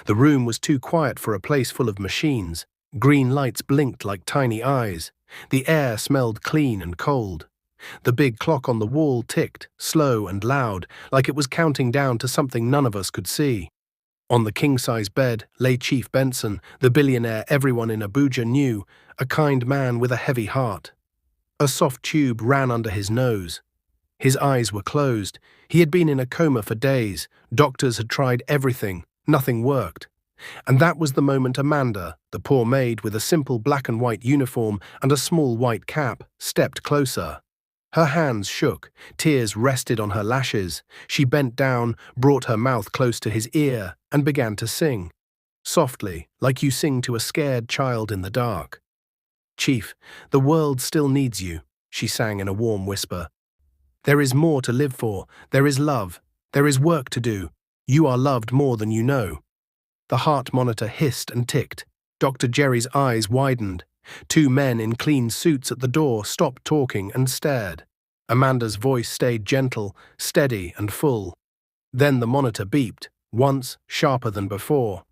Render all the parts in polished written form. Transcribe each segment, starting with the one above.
The room was too quiet for a place full of machines. Green lights blinked like tiny eyes. The air smelled clean and cold. The big clock on the wall ticked, slow and loud, like it was counting down to something none of us could see. On the king-size bed lay Chief Benson, the billionaire everyone in Abuja knew, a kind man with a heavy heart. A soft tube ran under his nose. His eyes were closed. He had been in a coma for days. Doctors had tried everything. Nothing worked. And that was the moment Amanda, the poor maid with a simple black and white uniform and a small white cap, stepped closer. Her hands shook, tears rested on her lashes. She bent down, brought her mouth close to his ear, and began to sing. Softly, like you sing to a scared child in the dark. "Chief, the world still needs you," she sang in a warm whisper. "There is more to live for. There is love. There is work to do. You are loved more than you know." The heart monitor hissed and ticked. Dr. Jerry's eyes widened. Two men in clean suits at the door stopped talking and stared. Amanda's voice stayed gentle, steady and full. Then the monitor beeped, once sharper than before.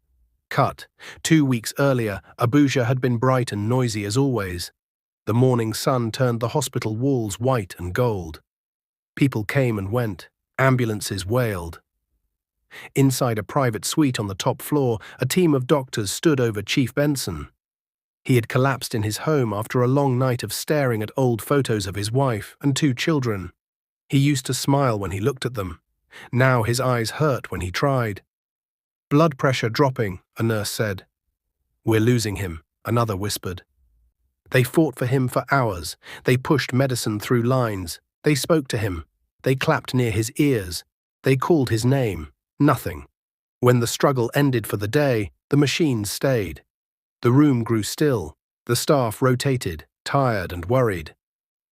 Cut. 2 weeks earlier, Abuja had been bright and noisy as always. The morning sun turned the hospital walls white and gold. People came and went. Ambulances wailed. Inside a private suite on the top floor, a team of doctors stood over Chief Benson. He had collapsed in his home after a long night of staring at old photos of his wife and 2 children. He used to smile when he looked at them. Now his eyes hurt when he tried. "Blood pressure dropping," a nurse said. "We're losing him," another whispered. They fought for him for hours. They pushed medicine through lines. They spoke to him. They clapped near his ears. They called his name. Nothing. When the struggle ended for the day, the machines stayed. The room grew still. The staff rotated, tired and worried.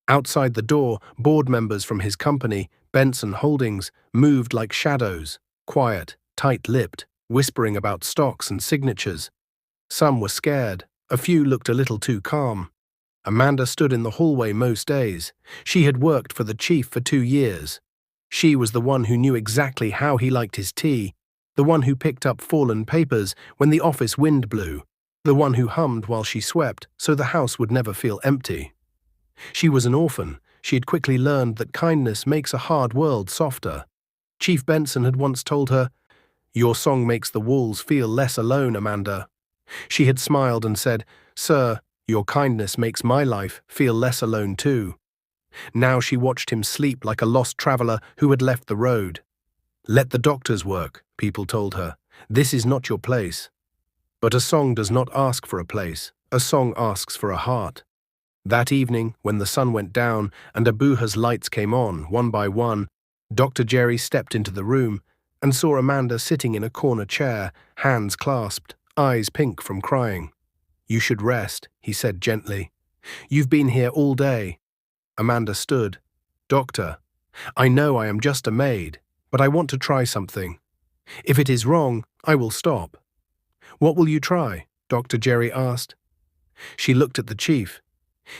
Outside the door, board members from his company, Benson Holdings, moved like shadows, quiet, tight-lipped, whispering about stocks and signatures. Some were scared. A few looked a little too calm. Amanda stood in the hallway most days. She had worked for the chief for 2 years. She was the one who knew exactly how he liked his tea, the one who picked up fallen papers when the office wind blew, the one who hummed while she swept so the house would never feel empty. She was an orphan. She had quickly learned that kindness makes a hard world softer. Chief Benson had once told her, "Your song makes the walls feel less alone, Amanda." She had smiled and said, "Sir, your kindness makes my life feel less alone too." Now she watched him sleep like a lost traveler who had left the road. "Let the doctors work," people told her. "This is not your place." But a song does not ask for a place. A song asks for a heart. That evening, when the sun went down and Abuja's lights came on, one by one, Dr. Jerry stepped into the room and saw Amanda sitting in a corner chair, hands clasped, eyes pink from crying. "You should rest," he said gently. "You've been here all day." Amanda stood. "Doctor, I know I am just a maid, but I want to try something. If it is wrong, I will stop." "What will you try?" Dr. Jerry asked. She looked at the chief.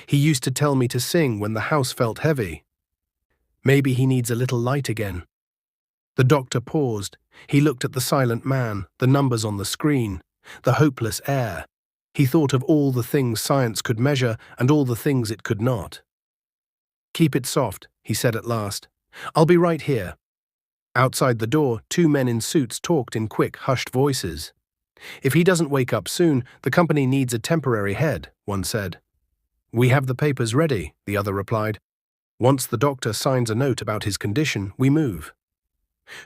"He used to tell me to sing when the house felt heavy. Maybe he needs a little light again." The doctor paused. He looked at the silent man, the numbers on the screen, the hopeless air. He thought of all the things science could measure and all the things it could not. "Keep it soft," he said at last. "I'll be right here." Outside the door, 2 men in suits talked in quick, hushed voices. "If he doesn't wake up soon, the company needs a temporary head," one said. "We have the papers ready," the other replied. "Once the doctor signs a note about his condition, we move."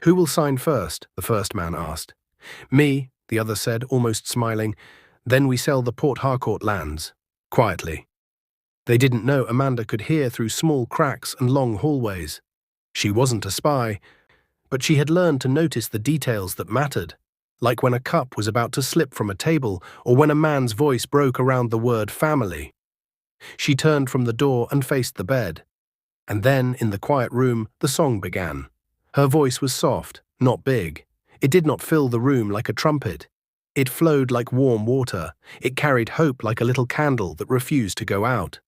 "Who will sign first?" the first man asked. "Me," the other said, almost smiling. "Then we sell the Port Harcourt lands." Quietly. They didn't know Amanda could hear through small cracks and long hallways. She wasn't a spy, but she had learned to notice the details that mattered, like when a cup was about to slip from a table or when a man's voice broke around the word family. She turned from the door and faced the bed. And then, in the quiet room, the song began. Her voice was soft, not big. It did not fill the room like a trumpet. It flowed like warm water. It carried hope like a little candle that refused to go out.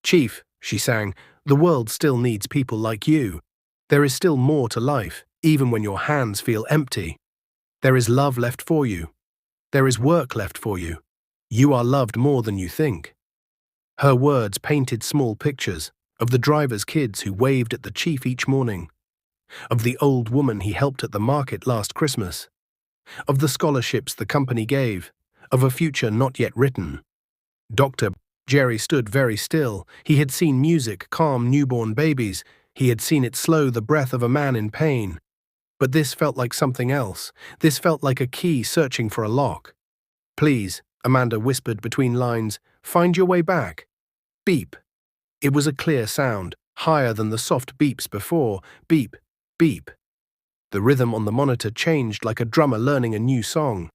"Chief," she sang, "the world still needs people like you. There is still more to life, even when your hands feel empty. There is love left for you. There is work left for you. You are loved more than you think." Her words painted small pictures of the driver's kids who waved at the chief each morning, of the old woman he helped at the market last Christmas, of the scholarships the company gave, of a future not yet written. Dr. Jerry stood very still. He had seen music calm newborn babies. He had seen it slow the breath of a man in pain. But this felt like something else. This felt like a key searching for a lock. "Please," Amanda whispered between lines, "find your way back." Beep. It was a clear sound, higher than the soft beeps before. Beep, beep. The rhythm on the monitor changed like a drummer learning a new song.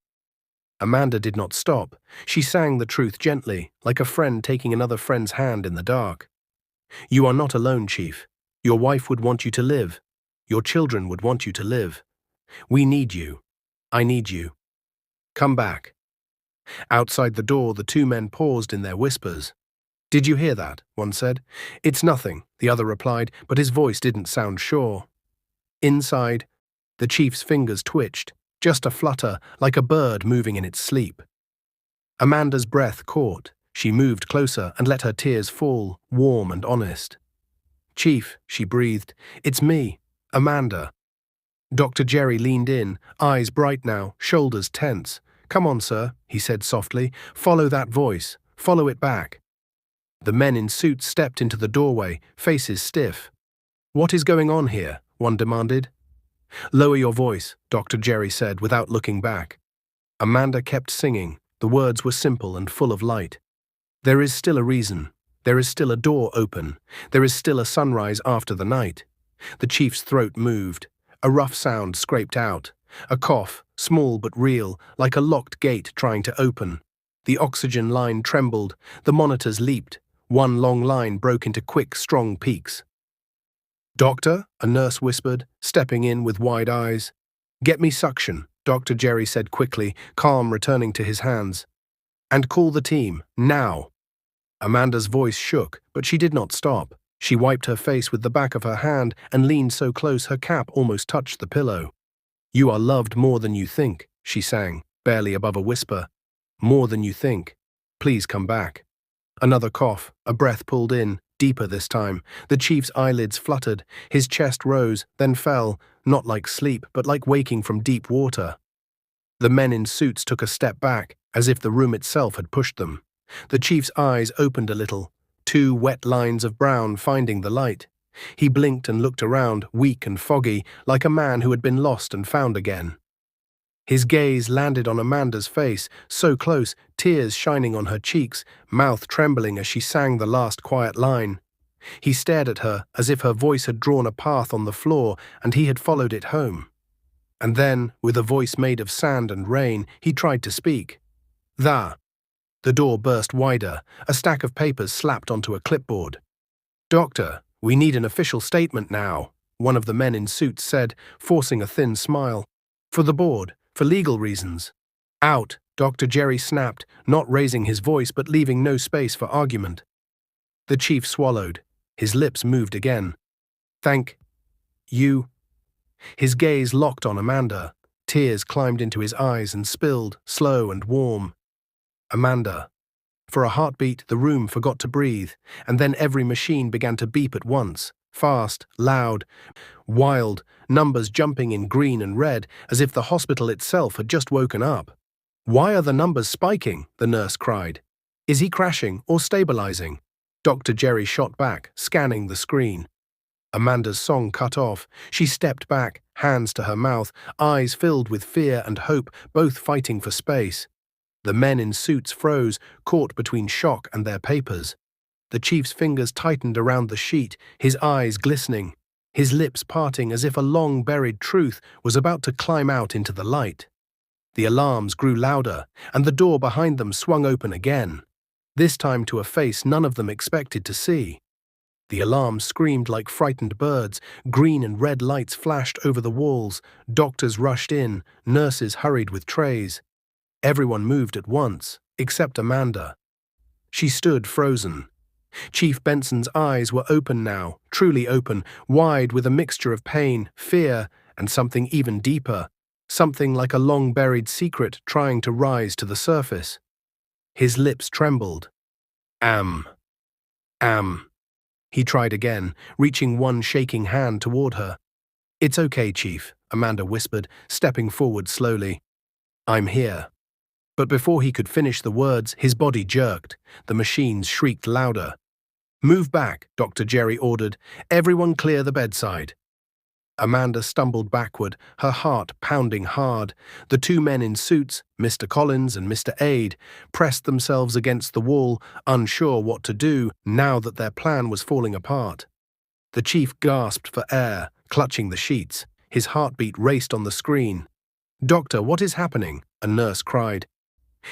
Amanda did not stop. She sang the truth gently, like a friend taking another friend's hand in the dark. "You are not alone, Chief. Your wife would want you to live. Your children would want you to live. We need you. I need you. Come back." Outside the door, the two men paused in their whispers. "Did you hear that?" one said. "It's nothing," the other replied, but his voice didn't sound sure. Inside, the chief's fingers twitched, just a flutter, like a bird moving in its sleep. Amanda's breath caught. She moved closer and let her tears fall, warm and honest. "Chief," she breathed, "it's me, Amanda." Dr. Jerry leaned in, eyes bright now, shoulders tense. "Come on, sir," he said softly. "Follow that voice. Follow it back." The men in suits stepped into the doorway, faces stiff. "What is going on here?" one demanded. "Lower your voice," Dr. Jerry said without looking back. Amanda kept singing. The words were simple and full of light. "There is still a reason. There is still a door open. There is still a sunrise after the night." The chief's throat moved. A rough sound scraped out. A cough, small but real, like a locked gate trying to open. The oxygen line trembled. The monitors leaped. One long line broke into quick, strong peaks. "Doctor," a nurse whispered, stepping in with wide eyes. "Get me suction," Dr. Jerry said quickly, calm returning to his hands. "And call the team, now." Amanda's voice shook, but she did not stop. She wiped her face with the back of her hand and leaned so close her cap almost touched the pillow. "You are loved more than you think," she sang, barely above a whisper. "More than you think. Please come back." Another cough, a breath pulled in, deeper this time. The chief's eyelids fluttered. His chest rose, then fell, not like sleep, but like waking from deep water. The men in suits took a step back, as if the room itself had pushed them. The chief's eyes opened a little, two wet lines of brown finding the light. He blinked and looked around, weak and foggy, like a man who had been lost and found again. His gaze landed on Amanda's face, so close, tears shining on her cheeks, mouth trembling as she sang the last quiet line. He stared at her as if her voice had drawn a path on the floor and he had followed it home. And then, with a voice made of sand and rain, he tried to speak. "Tha." The door burst wider. A stack of papers slapped onto a clipboard. "Doctor, we need an official statement now," one of the men in suits said, forcing a thin smile. "For the board. For legal reasons." "Out," Dr. Jerry snapped, not raising his voice but leaving no space for argument. The chief swallowed. His lips moved again. "Thank you." His gaze locked on Amanda. Tears climbed into his eyes and spilled, slow and warm. Amanda. For a heartbeat, the room forgot to breathe, and then every machine began to beep at once. Fast, loud, wild, numbers jumping in green and red, as if the hospital itself had just woken up. "Why are the numbers spiking?" the nurse cried. "Is he crashing or stabilizing?" Dr. Jerry shot back, scanning the screen. Amanda's song cut off. She stepped back, hands to her mouth, eyes filled with fear and hope, both fighting for space. The men in suits froze, caught between shock and their papers. The chief's fingers tightened around the sheet, his eyes glistening, his lips parting as if a long-buried truth was about to climb out into the light. The alarms grew louder, and the door behind them swung open again, this time to a face none of them expected to see. The alarms screamed like frightened birds, green and red lights flashed over the walls, doctors rushed in, nurses hurried with trays. Everyone moved at once, except Amanda. She stood frozen. Chief Benson's eyes were open now, truly open, wide with a mixture of pain, fear, and something even deeper. something like a long-buried secret trying to rise to the surface. His lips trembled. Am. He tried again, reaching one shaking hand toward her. It's okay, Chief, Amanda whispered, stepping forward slowly. I'm here. But before he could finish the words, his body jerked. The machines shrieked louder. Move back, Dr. Jerry ordered. Everyone clear the bedside. Amanda stumbled backward, her heart pounding hard. The two men in suits, Mr. Collins and Mr. Aid, pressed themselves against the wall, unsure what to do now that their plan was falling apart. The chief gasped for air, clutching the sheets. His heartbeat raced on the screen. Doctor, what is happening? A nurse cried.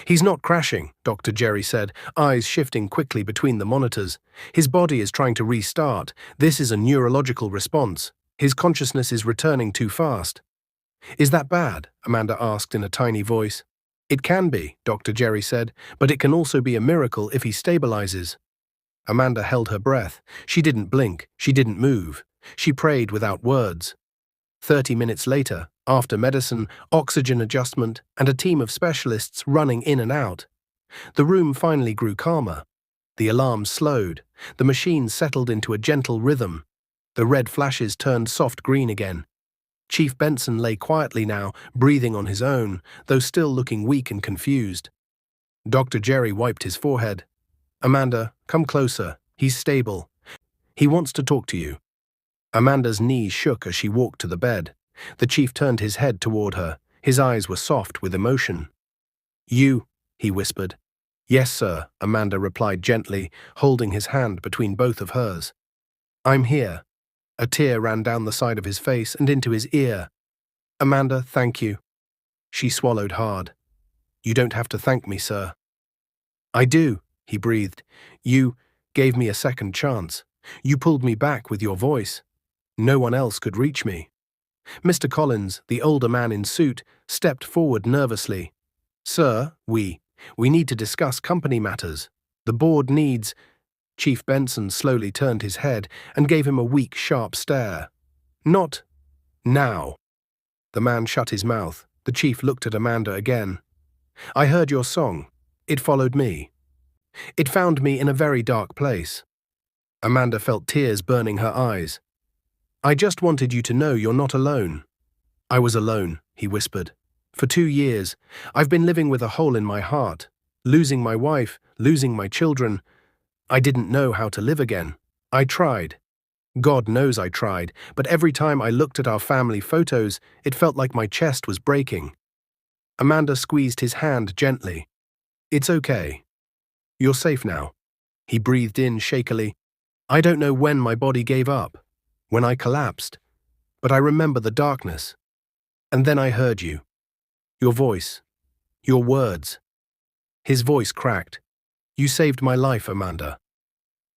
He's not crashing, Dr. Jerry said, eyes shifting quickly between the monitors. His body is trying to restart. This is a neurological response. His consciousness is returning too fast. Is that bad? Amanda asked in a tiny voice. It can be, Dr. Jerry said, but it can also be a miracle if he stabilizes. Amanda held her breath. She didn't blink. She didn't move. She prayed without words. 30 minutes later, after medicine, oxygen adjustment, and a team of specialists running in and out, the room finally grew calmer. The alarms slowed. The machines settled into a gentle rhythm. The red flashes turned soft green again. Chief Benson lay quietly now, breathing on his own, though still looking weak and confused. Dr. Jerry wiped his forehead. Amanda, come closer. He's stable. He wants to talk to you. Amanda's knees shook as she walked to the bed. The chief turned his head toward her. His eyes were soft with emotion. You, he whispered. Yes, sir, Amanda replied gently, holding his hand between both of hers. I'm here. A tear ran down the side of his face and into his ear. Amanda, thank you. She swallowed hard. You don't have to thank me, sir. I do, he breathed. You gave me a second chance. You pulled me back with your voice. No one else could reach me. Mr. Collins, the older man in suit, stepped forward nervously. Sir, we need to discuss company matters. The board needs... Chief Benson slowly turned his head and gave him a weak, sharp stare. Not now. The man shut his mouth. The chief looked at Amanda again. I heard your song. It followed me. It found me in a very dark place. Amanda felt tears burning her eyes. I just wanted you to know you're not alone. I was alone, he whispered. For 2 years, I've been living with a hole in my heart, losing my wife, losing my children. I didn't know how to live again. I tried. God knows I tried, but every time I looked at our family photos, it felt like my chest was breaking. Amanda squeezed his hand gently. It's okay. You're safe now. He breathed in shakily. I don't know when my body gave up, when I collapsed, but I remember the darkness. And then I heard you. Your voice. Your words. His voice cracked. You saved my life, Amanda.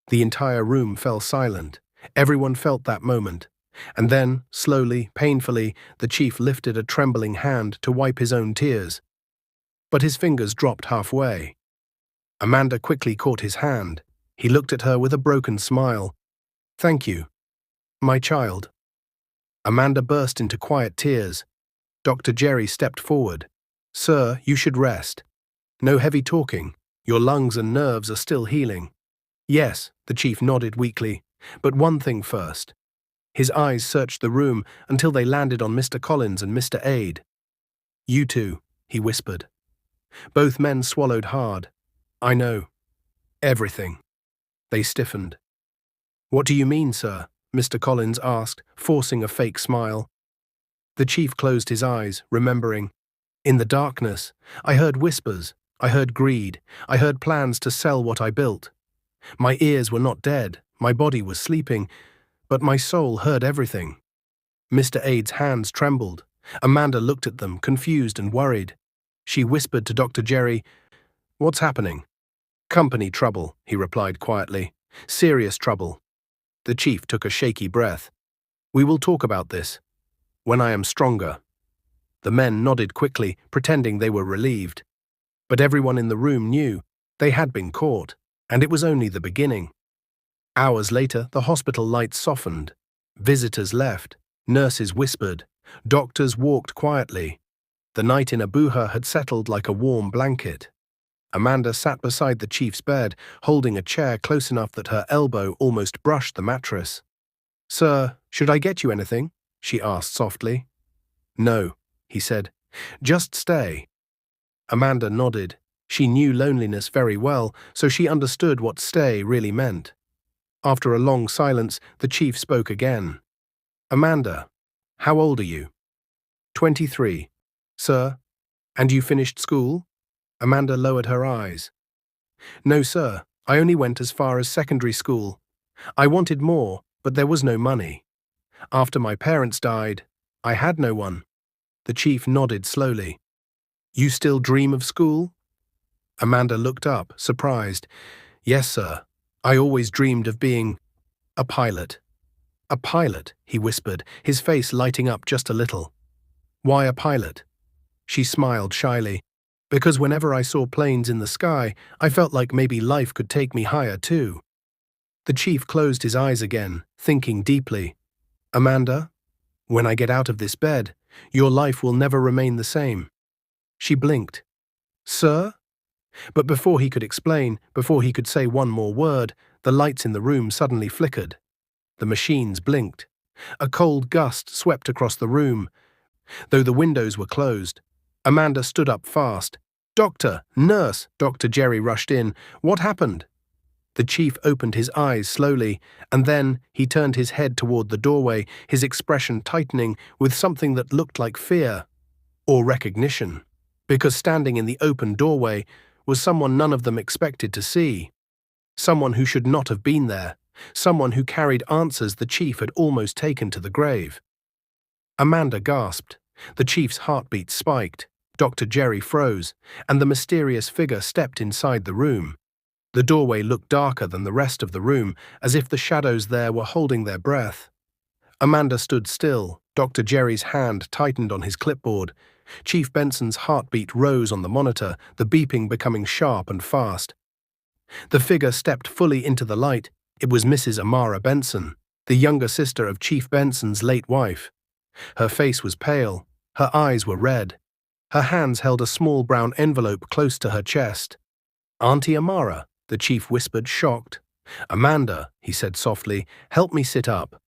The entire room fell silent. Everyone felt that moment. And then, slowly, painfully, the chief lifted a trembling hand to wipe his own tears. But his fingers dropped halfway. Amanda quickly caught his hand. He looked at her with a broken smile. Thank you. My child. Amanda burst into quiet tears. Dr. Jerry stepped forward. Sir, you should rest. No heavy talking. Your lungs and nerves are still healing. Yes, the chief nodded weakly. But one thing first. His eyes searched the room until they landed on Mr. Collins and Mr. Aid. You two, he whispered. Both men swallowed hard. I know. Everything. They stiffened. What do you mean, sir? Mr. Collins asked, forcing a fake smile. The chief closed his eyes, remembering. In the darkness, I heard whispers. I heard greed. I heard plans to sell what I built. My ears were not dead. My body was sleeping. But my soul heard everything. Mr. Aid's hands trembled. Amanda looked at them, confused and worried. She whispered to Dr. Jerry, What's happening? Company trouble, he replied quietly. Serious trouble. The chief took a shaky breath. We will talk about this. When I am stronger. The men nodded quickly, pretending they were relieved. But everyone in the room knew they had been caught, and it was only the beginning. Hours later, the hospital lights softened. Visitors left. Nurses whispered. Doctors walked quietly. The night in Abuja had settled like a warm blanket. Amanda sat beside the chief's bed, holding a chair close enough that her elbow almost brushed the mattress. "Sir, should I get you anything?" she asked softly. "No," he said. "Just stay." Amanda nodded. She knew loneliness very well, so she understood what stay really meant. After a long silence, the chief spoke again. "Amanda, how old are you?" 23. "Sir, and you finished school?" Amanda lowered her eyes. "No, sir. I only went as far as secondary school. I wanted more, but there was no money. After my parents died, I had no one." The chief nodded slowly. "You still dream of school?" Amanda looked up, surprised. "Yes, sir. I always dreamed of being a pilot." "A pilot," he whispered, his face lighting up just a little. "Why a pilot?" She smiled shyly. "Because whenever I saw planes in the sky, I felt like maybe life could take me higher too." The chief closed his eyes again, thinking deeply. "Amanda, when I get out of this bed, your life will never remain the same." She blinked. "Sir?" But before he could explain, before he could say one more word, the lights in the room suddenly flickered. The machines blinked. A cold gust swept across the room. Though the windows were closed, Amanda stood up fast. "Doctor! Nurse!" Dr. Jerry rushed in. "What happened?" The chief opened his eyes slowly, and then he turned his head toward the doorway, his expression tightening with something that looked like fear or recognition, because standing in the open doorway was someone none of them expected to see. Someone who should not have been there. Someone who carried answers the chief had almost taken to the grave. Amanda gasped. The chief's heartbeat spiked. Dr. Jerry froze, and the mysterious figure stepped inside the room. The doorway looked darker than the rest of the room, as if the shadows there were holding their breath. Amanda stood still. Dr. Jerry's hand tightened on his clipboard. Chief Benson's heartbeat rose on the monitor, the beeping becoming sharp and fast. The figure stepped fully into the light. It was Mrs. Amara Benson, the younger sister of Chief Benson's late wife. Her face was pale. Her eyes were red. Her hands held a small brown envelope close to her chest. "Auntie Amara," the chief whispered, shocked. "Amanda," he said softly, "help me sit up."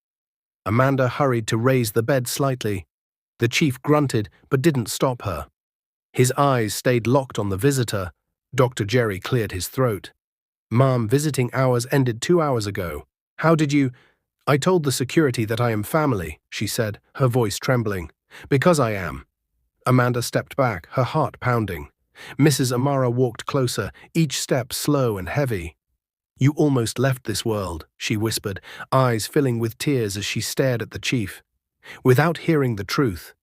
Amanda hurried to raise the bed slightly. The chief grunted, but didn't stop her. His eyes stayed locked on the visitor. Dr. Jerry cleared his throat. "Ma'am, visiting hours ended 2 hours ago. How did you—" "I told the security that I am family," she said, her voice trembling. "Because I am." Amanda stepped back, her heart pounding. Mrs. Amara walked closer, each step slow and heavy. "You almost left this world," she whispered, eyes filling with tears as she stared at the chief. "Without hearing the truth.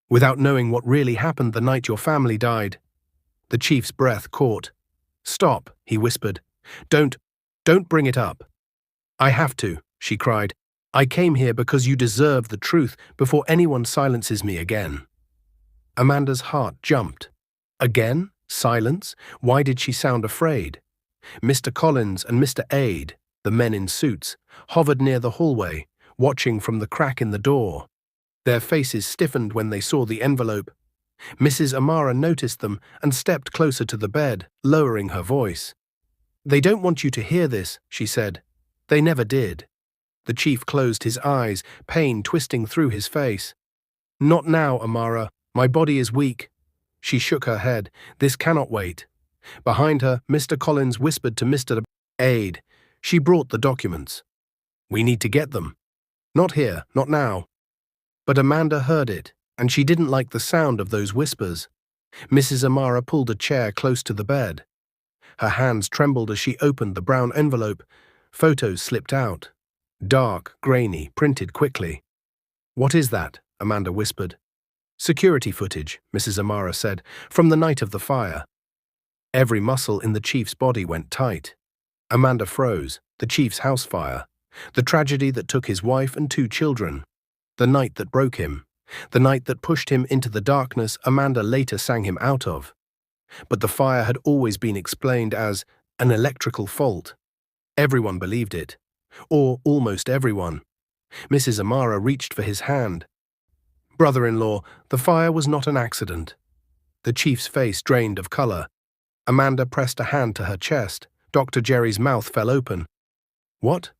Without knowing what really happened the night your family died." The chief's breath caught. "Stop," he whispered. Don't bring it up." "I have to," she cried. "I came here because you deserve the truth before anyone silences me again." Amanda's heart jumped. Again? Silence? Why did she sound afraid? Mr. Collins and Mr. Aid, the men in suits, hovered near the hallway, watching from the crack in the door. Their faces stiffened when they saw the envelope. Mrs. Amara noticed them and stepped closer to the bed, lowering her voice. "They don't want you to hear this," she said. "They never did." The chief closed his eyes, pain twisting through his face. "Not now, Amara. My body is weak." She shook her head. "This cannot wait." Behind her, Mr. Collins whispered to Mr. Aid. She brought the documents. "We need to get them." "Not here, not now." But Amanda heard it, and she didn't like the sound of those whispers. Mrs. Amara pulled a chair close to the bed. Her hands trembled as she opened the brown envelope. Photos slipped out. Dark, grainy, printed quickly. "What is that?" Amanda whispered. "Security footage," Mrs. Amara said, "from the night of the fire." Every muscle in the chief's body went tight. Amanda froze. The chief's house fire. The tragedy that took his wife and 2 children. The night that broke him. The night that pushed him into the darkness Amanda later sang him out of. But the fire had always been explained as an electrical fault. Everyone believed it. Or almost everyone. Mrs. Amara reached for his hand. Brother-in-law, the fire was not an accident. The chief's face drained of color. Amanda pressed a hand to her chest. Dr. Jerry's mouth fell open. What?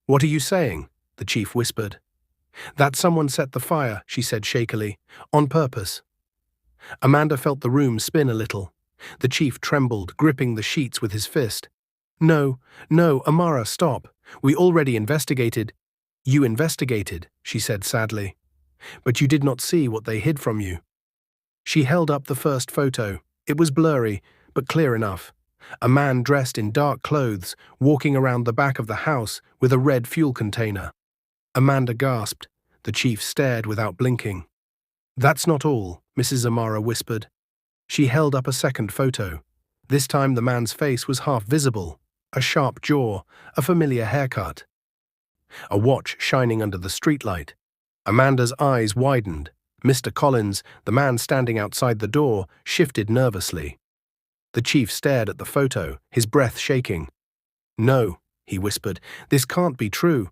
What are you saying? The chief whispered. That someone set the fire, she said shakily, on purpose. Amanda felt the room spin a little. The chief trembled, gripping the sheets with his fist. No, Amara, stop. We already investigated. You investigated, she said sadly. But you did not see what they hid from you. She held up the first photo. It was blurry, but clear enough. A man dressed in dark clothes, walking around the back of the house with a red fuel container. Amanda gasped. The chief stared without blinking. That's not all, Mrs. Amara whispered. She held up a second photo. This time the man's face was half visible, a sharp jaw, a familiar haircut. A watch shining under the streetlight. Amanda's eyes widened. Mr. Collins, the man standing outside the door, shifted nervously. The chief stared at the photo, his breath shaking. No, he whispered, this can't be true.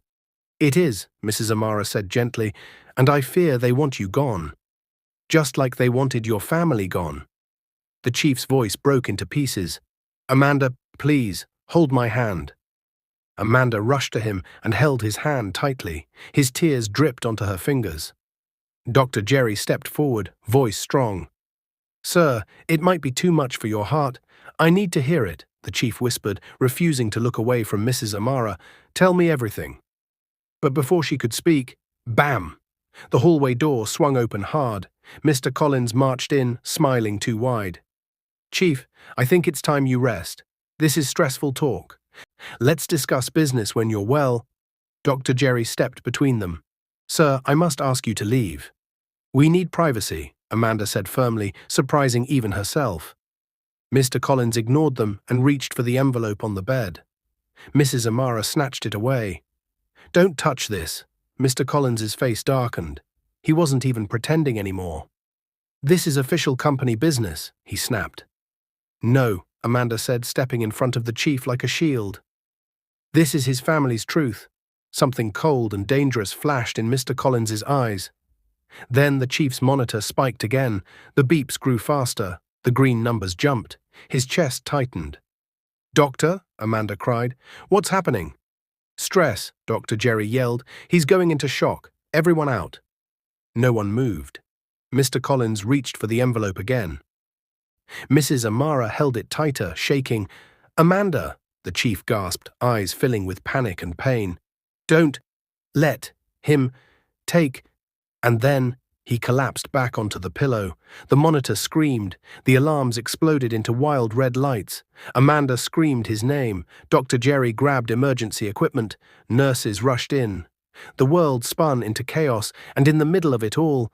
It is, Mrs. Amara said gently, and I fear they want you gone. Just like they wanted your family gone. The chief's voice broke into pieces. Amanda, please, hold my hand. Amanda rushed to him and held his hand tightly. His tears dripped onto her fingers. Dr. Jerry stepped forward, voice strong. Sir, it might be too much for your heart. I need to hear it, the chief whispered, refusing to look away from Mrs. Amara. Tell me everything. But before she could speak, bam! The hallway door swung open hard. Mr. Collins marched in, smiling too wide. Chief, I think it's time you rest. This is stressful talk. Let's discuss business when you're well. Dr. Jerry stepped between them. Sir, I must ask you to leave. We need privacy, Amanda said firmly, surprising even herself. Mr. Collins ignored them and reached for the envelope on the bed. Mrs. Amara snatched it away. Don't touch this. Mr. Collins's face darkened. He wasn't even pretending anymore. This is official company business, he snapped. No, Amanda said, stepping in front of the chief like a shield. This is his family's truth. Something cold and dangerous flashed in Mr. Collins's eyes. Then the chief's monitor spiked again. The beeps grew faster. The green numbers jumped. His chest tightened. Doctor, Amanda cried, what's happening? Stress, Dr. Jerry yelled. He's going into shock. Everyone out. No one moved. Mr. Collins reached for the envelope again. Mrs. Amara held it tighter, shaking. Amanda, the chief gasped, eyes filling with panic and pain. Don't let him take. And then he collapsed back onto the pillow. The monitor screamed. The alarms exploded into wild red lights. Amanda screamed his name. Dr. Jerry grabbed emergency equipment. Nurses rushed in. The world spun into chaos, and in the middle of it all,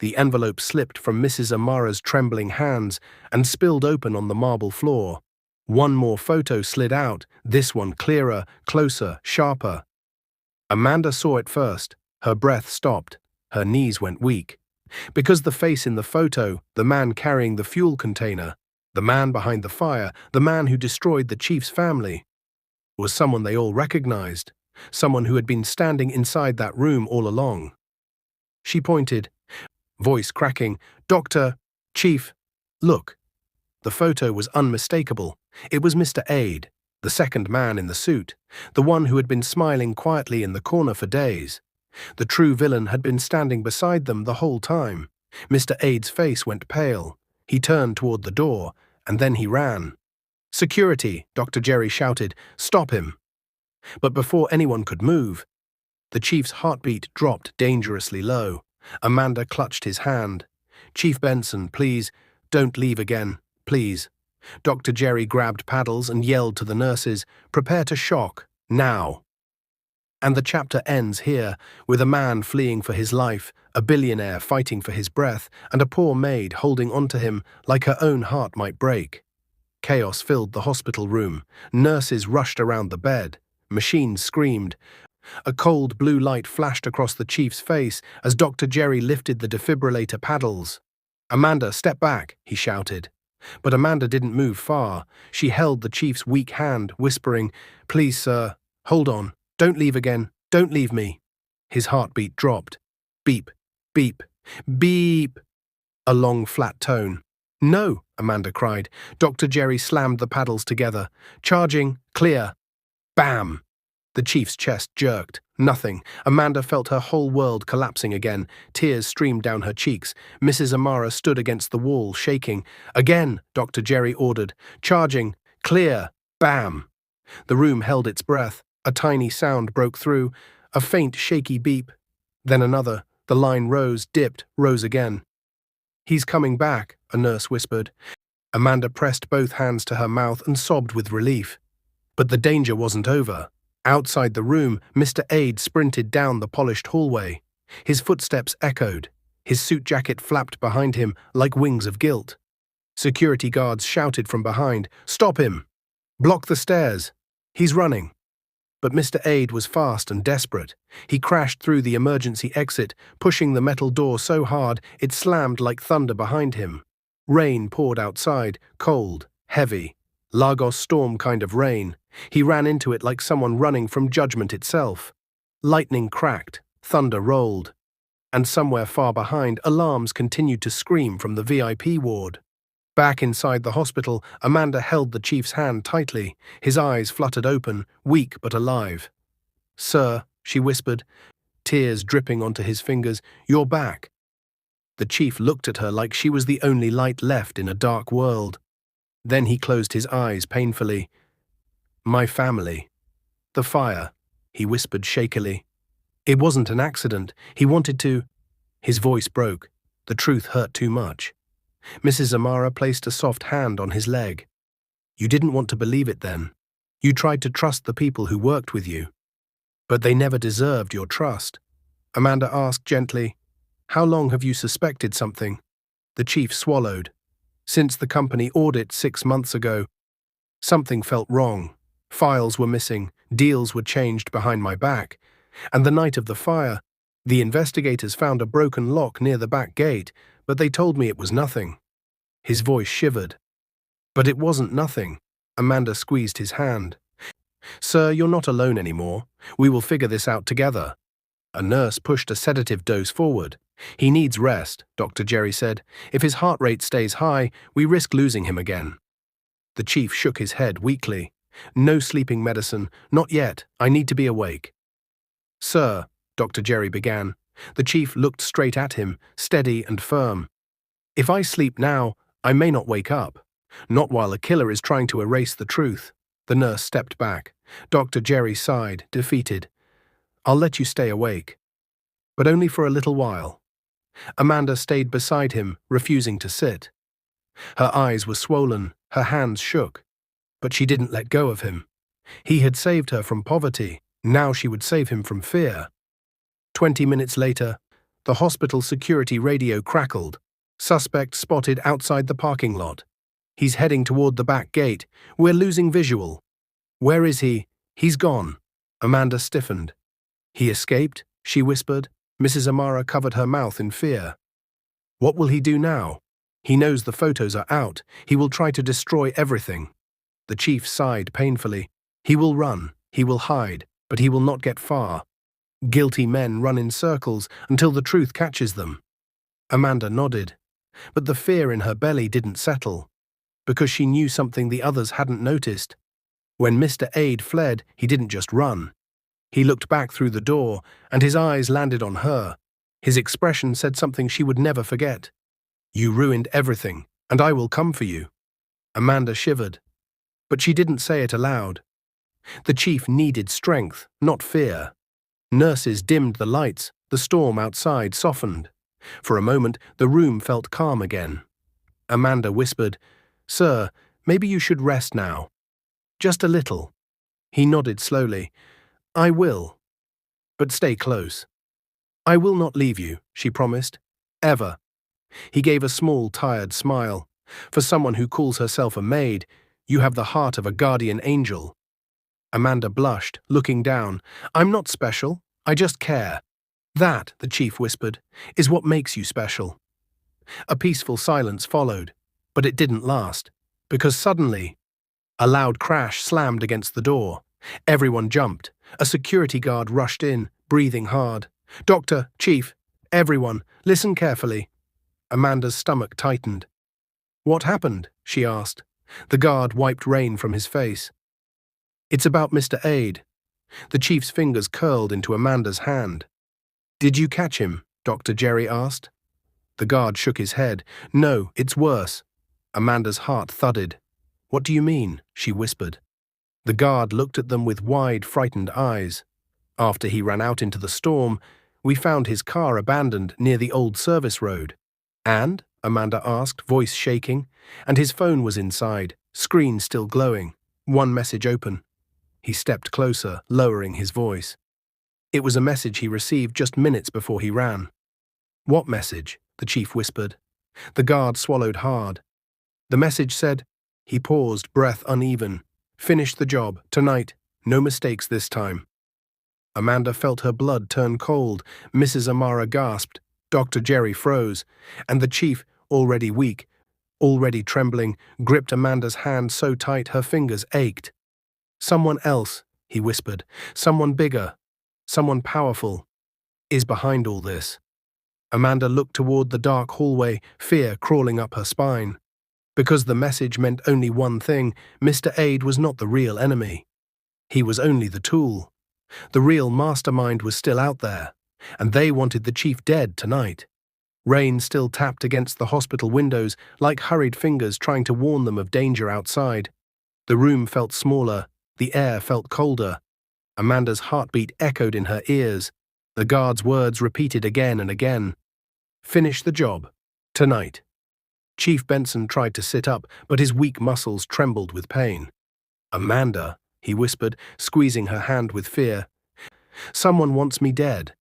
the envelope slipped from Mrs. Amara's trembling hands and spilled open on the marble floor. One more photo slid out, this one clearer, closer, sharper. Amanda saw it first. Her breath stopped. Her knees went weak. Because the face in the photo, the man carrying the fuel container, the man behind the fire, the man who destroyed the chief's family, was someone they all recognized, someone who had been standing inside that room all along. She pointed, voice cracking, Doctor, Chief, look. The photo was unmistakable. It was Mr. Aid, the second man in the suit, the one who had been smiling quietly in the corner for days. The true villain had been standing beside them the whole time. Mr. Aid's face went pale. He turned toward the door, and then he ran. Security, Dr. Jerry shouted. Stop him. But before anyone could move, the chief's heartbeat dropped dangerously low. Amanda clutched his hand. Chief Benson, please, don't leave again, please. Dr. Jerry grabbed paddles and yelled to the nurses, prepare to shock, now. And the chapter ends here, with a man fleeing for his life, a billionaire fighting for his breath, and a poor maid holding onto him like her own heart might break. Chaos filled the hospital room. Nurses rushed around the bed. Machines screamed. A cold blue light flashed across the chief's face as Dr. Jerry lifted the defibrillator paddles. Amanda, step back, he shouted. But Amanda didn't move far. She held the chief's weak hand, whispering, please, sir, hold on. Don't leave again. Don't leave me. His heartbeat dropped. Beep, beep, Beep! A long, flat tone. No, Amanda cried. Dr. Jerry slammed the paddles together. Charging, clear. Bam! The chief's chest jerked. Nothing. Amanda felt her whole world collapsing again. Tears streamed down her cheeks. Mrs. Amara stood against the wall, shaking. Again, Dr. Jerry ordered. Charging, clear. Bam! The room held its breath. A tiny sound broke through. A faint, shaky beep. Then another. The line rose, dipped, rose again. He's coming back, a nurse whispered. Amanda pressed both hands to her mouth and sobbed with relief. But the danger wasn't over. Outside the room, Mr. Aid sprinted down the polished hallway. His footsteps echoed. His suit jacket flapped behind him like wings of guilt. Security guards shouted from behind, "Stop him! Block the stairs! He's running!" But Mr. Aid was fast and desperate. He crashed through the emergency exit, pushing the metal door so hard it slammed like thunder behind him. Rain poured outside, cold, heavy. Lagos storm kind of rain. He ran into it like someone running from judgment itself. Lightning cracked, thunder rolled. And somewhere far behind, alarms continued to scream from the VIP ward. Back inside the hospital, Amanda held the chief's hand tightly. His eyes fluttered open, weak but alive. "Sir," she whispered, tears dripping onto his fingers, "you're back." The chief looked at her like she was the only light left in a dark world. Then he closed his eyes painfully. "My family. The fire," he whispered shakily. "It wasn't an accident. He wanted to—" His voice broke. The truth hurt too much. Mrs. Amara placed a soft hand on his leg. "You didn't want to believe it then. You tried to trust the people who worked with you. But they never deserved your trust." Amanda asked gently, "How long have you suspected something?" The chief swallowed. "Since the company audit 6 months ago. Something felt wrong. Files were missing, deals were changed behind my back. And the night of the fire, the investigators found a broken lock near the back gate, but they told me it was nothing." His voice shivered. "But it wasn't nothing." Amanda squeezed his hand. "Sir, you're not alone anymore. We will figure this out together." A nurse pushed a sedative dose forward. "He needs rest," Dr. Jerry said. "If his heart rate stays high, we risk losing him again." The chief shook his head weakly. "No sleeping medicine, not yet. I need to be awake." "Sir," Dr. Jerry began. The chief looked straight at him, steady and firm. "If I sleep now, I may not wake up. Not while a killer is trying to erase the truth." The nurse stepped back. Dr. Jerry sighed, defeated. "I'll let you stay awake. But only for a little while." Amanda stayed beside him, refusing to sit. Her eyes were swollen, her hands shook. But she didn't let go of him. He had saved her from poverty. Now she would save him from fear. 20 minutes later, the hospital security radio crackled. "Suspect spotted outside the parking lot. He's heading toward the back gate. We're losing visual." "Where is he?" "He's gone." Amanda stiffened. "He escaped?" she whispered. Mrs. Amara covered her mouth in fear. "What will he do now? He knows the photos are out. He will try to destroy everything." The chief sighed painfully. "He will run, he will hide, but he will not get far. Guilty men run in circles until the truth catches them." Amanda nodded, but the fear in her belly didn't settle, because she knew something the others hadn't noticed. When Mr. Aid fled, he didn't just run. He looked back through the door, and his eyes landed on her. His expression said something she would never forget. "You ruined everything, and I will come for you." Amanda shivered, but she didn't say it aloud. The chief needed strength, not fear. Nurses dimmed the lights, the storm outside softened. For a moment, the room felt calm again. Amanda whispered, "Sir, maybe you should rest now. Just a little." He nodded slowly. "I will. But stay close." "I will not leave you," she promised. "Ever." He gave a small, tired smile. "For someone who calls herself a maid, you have the heart of a guardian angel." Amanda blushed, looking down. "I'm not special. I just care." "That," the chief whispered, "is what makes you special." A peaceful silence followed, but it didn't last, because suddenly, a loud crash slammed against the door. Everyone jumped. A security guard rushed in, breathing hard. "Doctor, Chief, Everyone, listen carefully. Amanda's stomach tightened. What happened? She asked. The guard wiped rain from his face. It's about Mr. Aid. The chief's fingers curled into Amanda's hand. Did you catch him? Dr. Jerry asked. The guard shook his head. No, it's worse. Amanda's heart thudded. What do you mean? She whispered. The guard looked at them with wide, frightened eyes. After he ran out into the storm, we found his car abandoned near the old service road. And? Amanda asked, voice shaking. And his phone was inside, screen still glowing, one message open. He stepped closer, lowering his voice. It was a message he received just minutes before he ran. What message? The chief whispered. The guard swallowed hard. The message said, he paused, breath uneven. Finish the job, tonight. No mistakes this time. Amanda felt her blood turn cold. Mrs. Amara gasped. Dr. Jerry froze. And the chief, already weak, already trembling, gripped Amanda's hand so tight her fingers ached. Someone else, he whispered. Someone bigger. Someone powerful. Is behind all this. Amanda looked toward the dark hallway, fear crawling up her spine. Because the message meant only one thing, Mr. Aid was not the real enemy. He was only the tool. The real mastermind was still out there, and they wanted the chief dead tonight. Rain still tapped against the hospital windows like hurried fingers trying to warn them of danger outside. The room felt smaller, the air felt colder. Amanda's heartbeat echoed in her ears. The guard's words repeated again and again. Finish the job. Tonight. Chief Benson tried to sit up, but his weak muscles trembled with pain. Amanda, he whispered, squeezing her hand with fear. Someone wants me dead.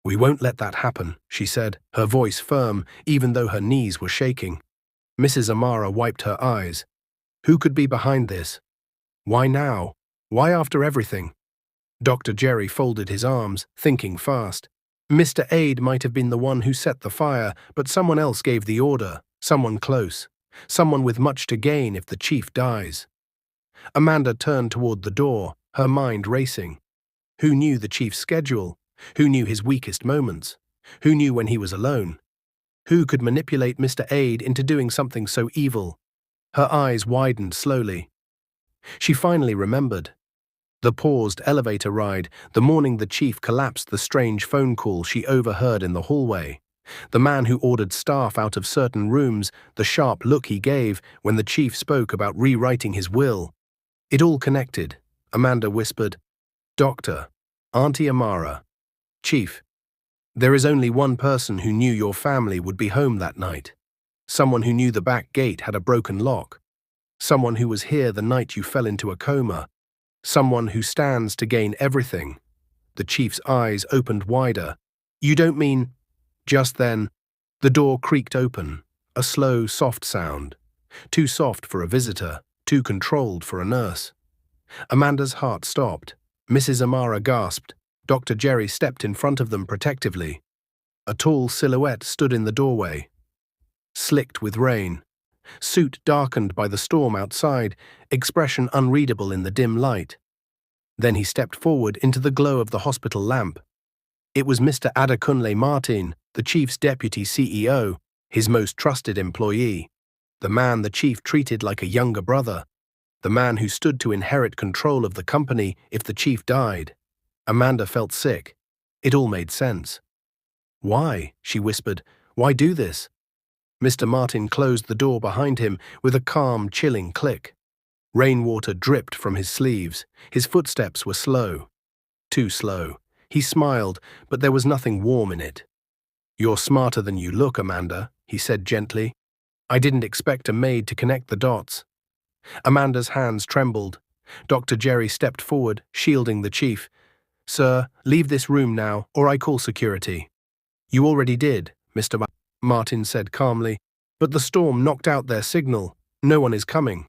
We won't let that happen, she said, her voice firm, even though her knees were shaking. Mrs. Amara wiped her eyes. Who could be behind this? Why now? Why after everything? Dr. Jerry folded his arms, thinking fast. Mr. Aid might have been the one who set the fire, but someone else gave the order, someone close, someone with much to gain if the chief dies. Amanda turned toward the door, her mind racing. Who knew the chief's schedule? Who knew his weakest moments? Who knew when he was alone? Who could manipulate Mr. Aid into doing something so evil? Her eyes widened slowly. She finally remembered. The paused elevator ride, the morning the chief collapsed, the strange phone call she overheard in the hallway. The man who ordered staff out of certain rooms, the sharp look he gave when the chief spoke about rewriting his will. It all connected. Amanda whispered, Doctor, Auntie Amara, Chief, there is only one person who knew your family would be home that night. Someone who knew the back gate had a broken lock. Someone who was here the night you fell into a coma. Someone who stands to gain everything. The chief's eyes opened wider. You don't mean... Just then, the door creaked open, a slow, soft sound. Too soft for a visitor, too controlled for a nurse. Amanda's heart stopped. Mrs. Amara gasped. Dr. Jerry stepped in front of them protectively. A tall silhouette stood in the doorway. Slicked with rain. Suit darkened by the storm outside, expression unreadable in the dim light. Then he stepped forward into the glow of the hospital lamp. It was Mr. Adekunle Martin, the chief's deputy CEO, his most trusted employee, the man the chief treated like a younger brother, the man who stood to inherit control of the company if the chief died. Amanda felt sick. It all made sense. Why? She whispered. Why do this? Mr. Martin closed the door behind him with a calm, chilling click. Rainwater dripped from his sleeves. His footsteps were slow. Too slow. He smiled, but there was nothing warm in it. You're smarter than you look, Amanda, he said gently. I didn't expect a maid to connect the dots. Amanda's hands trembled. Dr. Jerry stepped forward, shielding the chief. Sir, leave this room now, or I call security. You already did, Mr. Martin said calmly, but the storm knocked out their signal. No one is coming.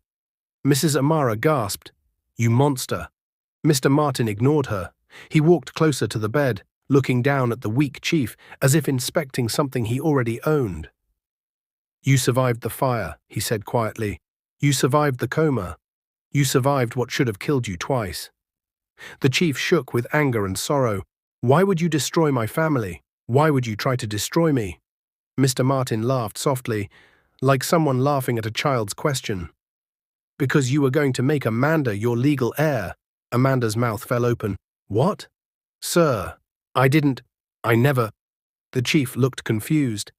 Mrs. Amara gasped. You monster. Mr. Martin ignored her. He walked closer to the bed, looking down at the weak chief as if inspecting something he already owned. You survived the fire, he said quietly. You survived the coma. You survived what should have killed you twice. The chief shook with anger and sorrow. Why would you destroy my family? Why would you try to destroy me? Mr. Martin laughed softly, like someone laughing at a child's question. Because you were going to make Amanda your legal heir. Amanda's mouth fell open. What? Sir, I never. The chief looked confused.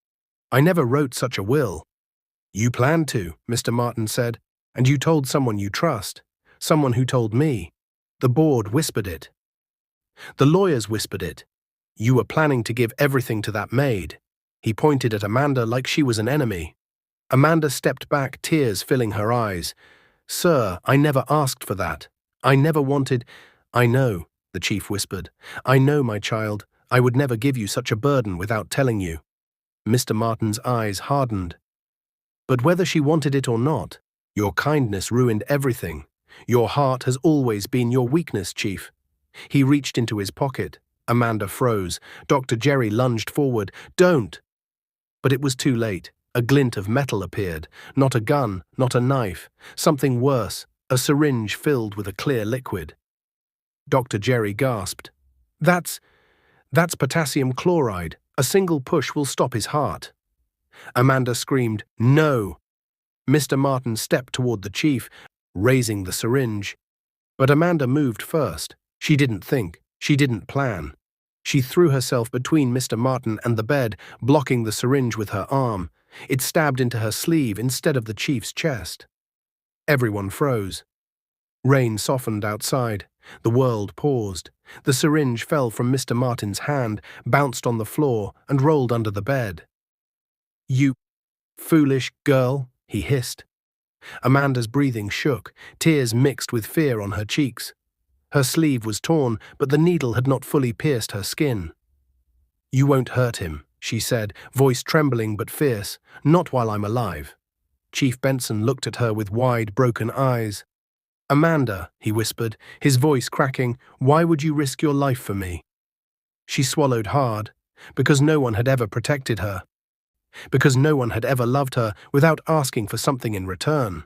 I never wrote such a will. You planned to, Mr. Martin said, and you told someone you trust, someone who told me. The board whispered it. The lawyers whispered it. You were planning to give everything to that maid. He pointed at Amanda like she was an enemy. Amanda stepped back, tears filling her eyes. Sir, I never asked for that. I never wanted. I know, the chief whispered. I know, my child. I would never give you such a burden without telling you. Mr. Martin's eyes hardened. But whether she wanted it or not, your kindness ruined everything. Your heart has always been your weakness, Chief. He reached into his pocket. Amanda froze. Dr. Jerry lunged forward. Don't! But it was too late. A glint of metal appeared. Not a gun, not a knife. Something worse, a syringe filled with a clear liquid. Dr. Jerry gasped. That's potassium chloride. A single push will stop his heart. Amanda screamed, No! Mr. Martin stepped toward the chief, raising the syringe. But Amanda moved first. She didn't think. She didn't plan. She threw herself between Mr. Martin and the bed, blocking the syringe with her arm. It stabbed into her sleeve instead of the chief's chest. Everyone froze. Rain softened outside. The world paused. The syringe fell from Mr. Martin's hand, bounced on the floor, and rolled under the bed. You foolish girl, he hissed. Amanda's breathing shook, tears mixed with fear on her cheeks. Her sleeve was torn, but the needle had not fully pierced her skin. You won't hurt him, she said, voice trembling but fierce. Not while I'm alive. Chief Benson looked at her with wide, broken eyes. Amanda, he whispered, his voice cracking, why would you risk your life for me? She swallowed hard, because no one had ever protected her. Because no one had ever loved her without asking for something in return.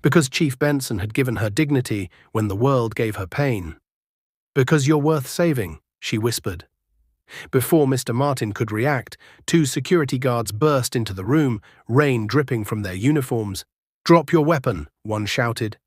Because Chief Benson had given her dignity when the world gave her pain. Because you're worth saving, she whispered. Before Mr. Martin could react, 2 security guards burst into the room, rain dripping from their uniforms. Drop your weapon, one shouted.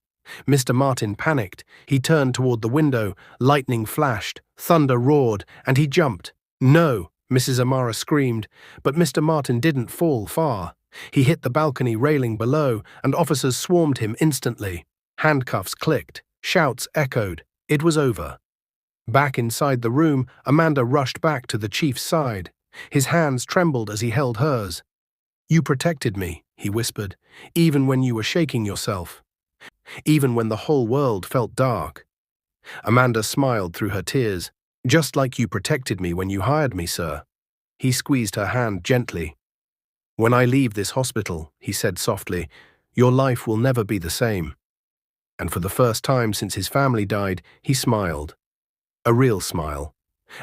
Mr. Martin panicked. He turned toward the window, lightning flashed, thunder roared, and he jumped. No, Mrs. Amara screamed, but Mr. Martin didn't fall far. He hit the balcony railing below, and officers swarmed him instantly. Handcuffs clicked, shouts echoed. It was over. Back inside the room, Amanda rushed back to the chief's side. His hands trembled as he held hers. You protected me, he whispered, even when you were shaking yourself. Even when the whole world felt dark. Amanda smiled through her tears. Just like you protected me when you hired me, sir. He squeezed her hand gently. When I leave this hospital, he said softly, your life will never be the same. And for the first time since his family died, he smiled. A real smile.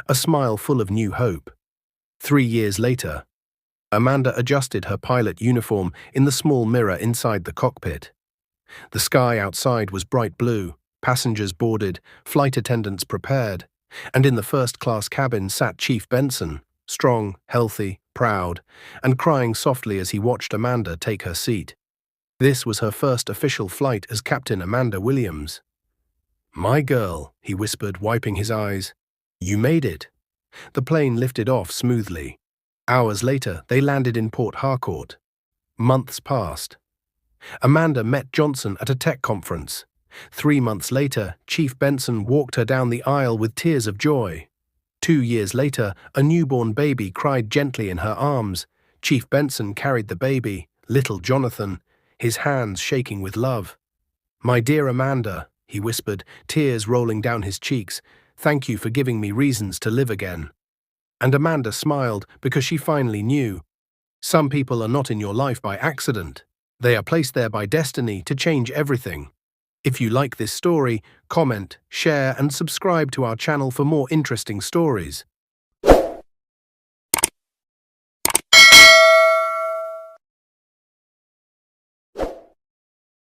A smile full of new hope. 3 years later, Amanda adjusted her pilot uniform in the small mirror inside the cockpit. The sky outside was bright blue, passengers boarded, flight attendants prepared, and in the first-class cabin sat Chief Benson, strong, healthy, proud, and crying softly as he watched Amanda take her seat. This was her first official flight as Captain Amanda Williams. My girl, he whispered, wiping his eyes. You made it. The plane lifted off smoothly. Hours later, they landed in Port Harcourt. Months passed. Amanda met Johnson at a tech conference. 3 months later, Chief Benson walked her down the aisle with tears of joy. 2 years later, a newborn baby cried gently in her arms. Chief Benson carried the baby, little Jonathan, his hands shaking with love. My dear Amanda, he whispered, tears rolling down his cheeks, thank you for giving me reasons to live again. And Amanda smiled because she finally knew. Some people are not in your life by accident. They are placed there by destiny to change everything. If you like this story, comment, share, and subscribe to our channel for more interesting stories.